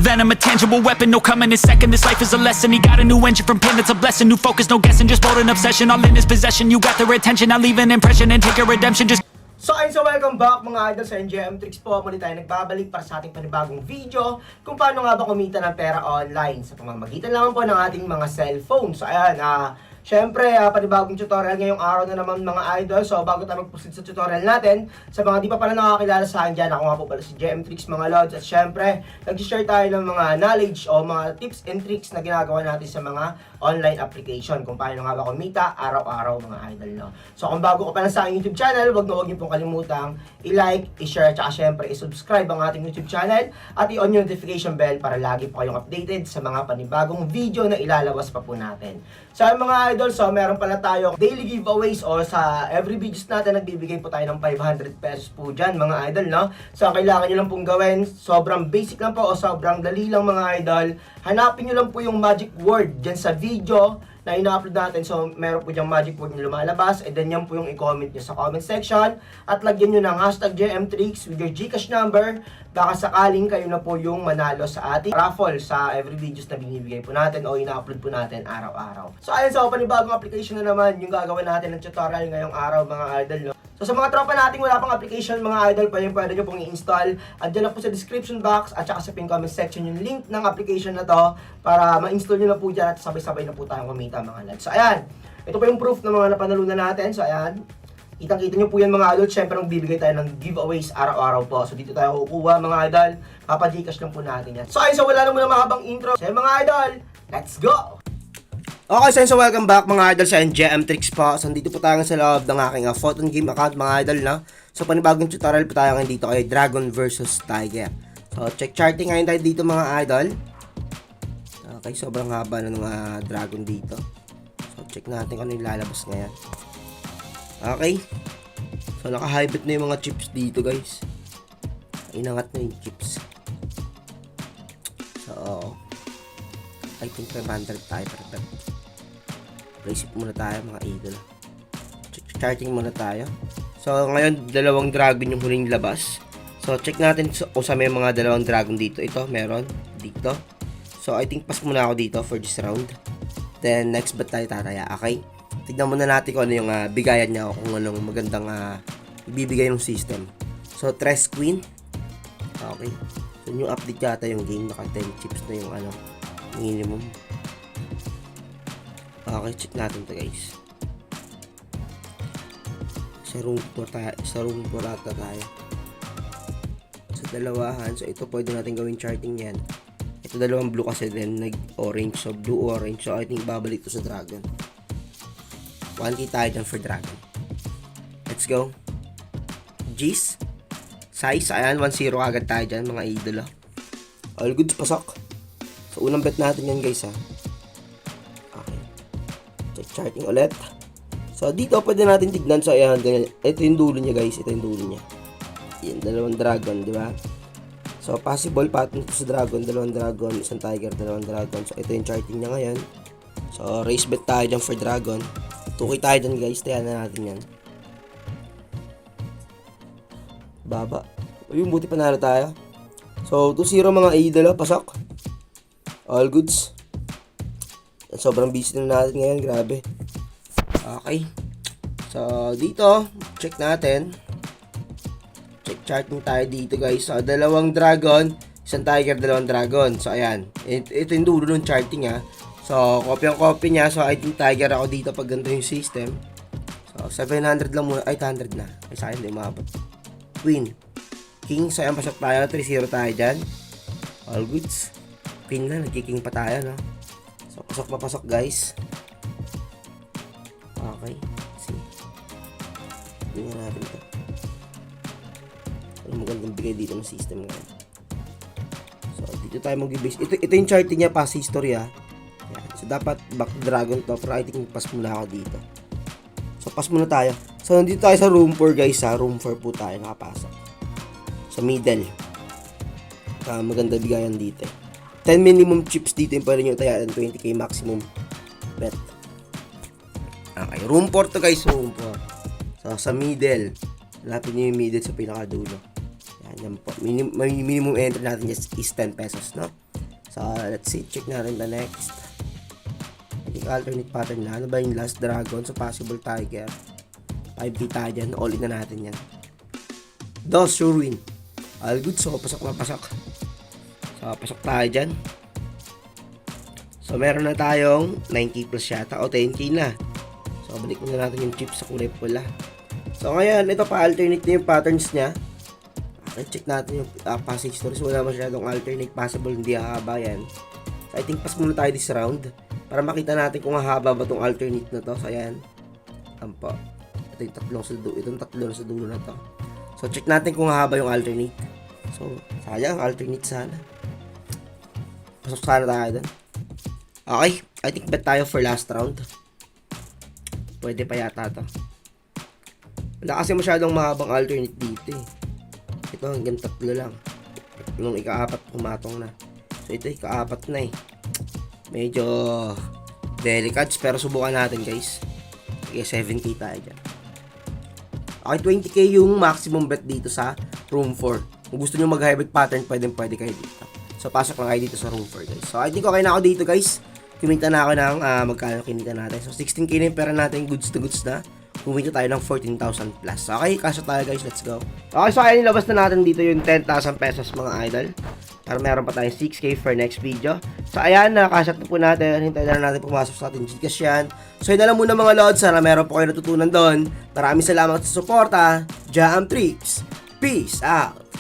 venom, a tangible weapon, no coming in second. This life is a lesson. He got a new engine from pain, that's a blessing. New focus, no guessing, just bold and obsession. All in his possession, you got their attention. I'll leave an impression and take a redemption. Just So ayun, so welcome back mga idol sa NGM Tricks po. Muli tayo nagbabalik para sa ating panibagong video kung paano nga ba kumita ng pera online sa pamamagitan naman po ng ating mga cellphone. So ayan, syempre, panibagong tutorial ngayong araw na naman mga idol. So bago tayo mag-proceed sa tutorial natin, sa mga di pa pala nakakilala sa akin dyan, ako nga po pala si GM Tricks mga lods. At syempre, nag-share tayo ng mga knowledge o mga tips and tricks na ginagawa natin sa mga online application kung paano nga ba kumita araw-araw mga idol, no? So kung bago ka pa lang sa aking YouTube channel, wag niyo pong kalimutang i-like, i-share, at syempre i-subscribe ang ating YouTube channel at i-on yung notification bell para lagi po kayong updated sa mga panibagong video na ilalabas pa po natin. So mga idol, so meron pala tayong daily giveaways o sa every videos natin nagbibigay po tayo ng 500 pesos po dyan mga idol, no? So kailangan nyo lang pong gawin, sobrang basic lang po o sobrang dali lang mga idol. Hanapin nyo lang po yung magic word dyan sa video na ina-upload natin. So, meron po diyang magic word na lumalabas. And then, yan po yung i-comment nyo sa comment section. At lagyan nyo ng hashtag GMTricks with your Gcash number. Baka sakaling kayo na po yung manalo sa ating raffle sa every videos na binibigay po natin o ina-upload po natin araw-araw. So, ayun, so panibagong application na naman yung gagawin natin ng tutorial ngayong araw mga idol, no? So sa mga tropa nating wala pang application mga idol, pwede nyo pong i-install. Andiyan lang po sa description box at saka sa pin comment section yung link ng application na to para ma-install nyo na po dyan at sabay-sabay na po tayong kumita mga lads. So ayan, ito po yung proof ng mga napanalunan natin. So ayan, kitang-kita nyo po yan mga idol. Siyempre nagbibigay tayo ng giveaways araw-araw po. So dito tayo kukuha mga idol. Papa-Gcash lang po natin yan. So ayun, so wala na muna mahabang intro. So mga idol, let's go! Okay, so welcome back mga idol sa NGM Tricks po. So dito po tayo sa loob ng aking Photon Game account mga idol, no? So panibagong tutorial po tayo ngayon dito kay Dragon versus Tiger. So check charting ngayon tayo dito mga idol. Okay, sobrang haba na ng Dragon dito. So check natin kung ano yung lalabas ngayon. Okay. So naka-hybrid na yung mga chips dito guys. Inangat na yung chips. So I think 500 tayo perfect. Resip muna tayo mga idol. Charting muna tayo. So ngayon dalawang dragon yung huling labas. So check natin kung sa may mga dalawang dragon dito. Ito meron dito. So I think pass muna ako dito for this round. Then next bet tayo tataya. Okay? Tignan muna natin kung ano yung bigayan niya o kung anong magandang ibibigay ng system. So Tres Queen. Okay. So new update yata yung game. Naka 10 chips na yung minimum. Okay, check natin to guys. Sa room 4 ata tayo. Sa dalawahan, so ito pwede natin gawing charting yan. Ito dalawang blue kasi then nag-orange, so blue-orange. So I think babalik to sa dragon. 1K tayo dyan for dragon. Let's go. G's. Size, ayan, 1-0 agad tayo dyan mga idol. All good, pasok. So unang bet natin yan guys Check charting ulit. So dito pwede natin tignan. So ayan, ito yung dulo niya guys. Ito yung dulo niya. Yan, dalawang dragon, di ba? So possible pattern sa dragon, dalawang dragon, isang tiger, dalawang dragon. So ito yung charting niya ngayon. So raise bet tayo dyan for dragon. 2K tayo dyan guys. Tayan na natin yan. Baba. Yung buti panalo tayo. So 2-0 mga idol, pasok. All goods. Sobrang busy na natin ngayon, grabe. Okay. So, dito, check natin. Check charting tayo dito, guys. So, dalawang dragon, isang tiger, dalawang dragon. So, ayan. Ito yung dulo ng charting, So, copy niya. So, I think tiger ako dito pag ganito yung system. So, 700 lang muna. Ay, 800 na. Ay, sa akin, hindi umabot. Queen. King. So, ayan, pasok tayo. 3-0 tayo dyan. All goods. Queen na. Nagkiking pa tayo, no? So, pasok guys. Okay. See. Tingnan natin ito. Ano magandang bigay dito ng system ngayon. So, dito tayo mag-base. Ito yung charting niya, pass history Yan. So, dapat back dragon to. Pero I think pass muna ako dito. So, pass muna tayo. So, nandito tayo sa room 4 guys Room 4 po tayo nakapasok. Sa middle. Maganda bigayan dito 10 minimum chips dito yung pwede nyo tayaan. 20k maximum bet. Okay, room 4 to guys, room 4. So, sa middle. Lapin nyo yung middle sa pinakadulo. Yan po. Minimum entry natin is 10 pesos, no? So, let's see. Check natin the next. I think alternate pattern na. Ano ba yung last dragon? So, possible tiger. 5B tayo dyan. All in na natin yan. Dos, sure win. All good. So, pasok na pasok. So, pasok tayo dyan. So, meron na tayong 9K plus yata. O, 10K na. So, balik na natin yung chips sa kulay pula. So, ngayon, ito pa-alternate na yung patterns niya. Okay, check natin yung passage stories. Wala masyadong alternate possible. Hindi hahaba yan. So, I think pass muna tayo this round. Para makita natin kung hahaba ba itong alternate na to. So, ayan. Tampo. Ito yung tatlong sa dulo. Itong tatlong sa dulo na to. So, check natin kung hahaba yung alternate. So, sayang. Alternate sana. Pasok sana tayo dun. Okay. I think bet tayo for last round. Pwede pa yata to. Wala kasi masyadong mahabang alternate dito eh. Ito hanggang 3 lang. Yung ika-4 pumatong na. So ito ika-4 na eh. Medyo delicate pero subukan natin guys. Okay, 7K tayo dyan. Okay, 20K yung maximum bet dito sa room 4. Kung gusto nyo mag-hybrid pattern, pwede kayo dito. So pasok lang kayo dito sa room 4 guys. So I think okay na ako dito guys. Kumita na ako ng magkano kinita natin. So 16K na yung pera natin, goods to goods na. Kumita tayo ng 14,000 plus. Okay, kasya tayo guys, let's go. Okay, so ayun, nilabas na natin dito yung 10,000 pesos mga idol. Para meron pa tayong 6K for next video. So ayan, nakakasya na po natin. Hintayin na natin pumasok sa ating Gcash yan. So yun na lang muna mga lods. Sana meron po kayo natutunan doon. Maraming salamat sa suporta. Jam Trips. Peace out.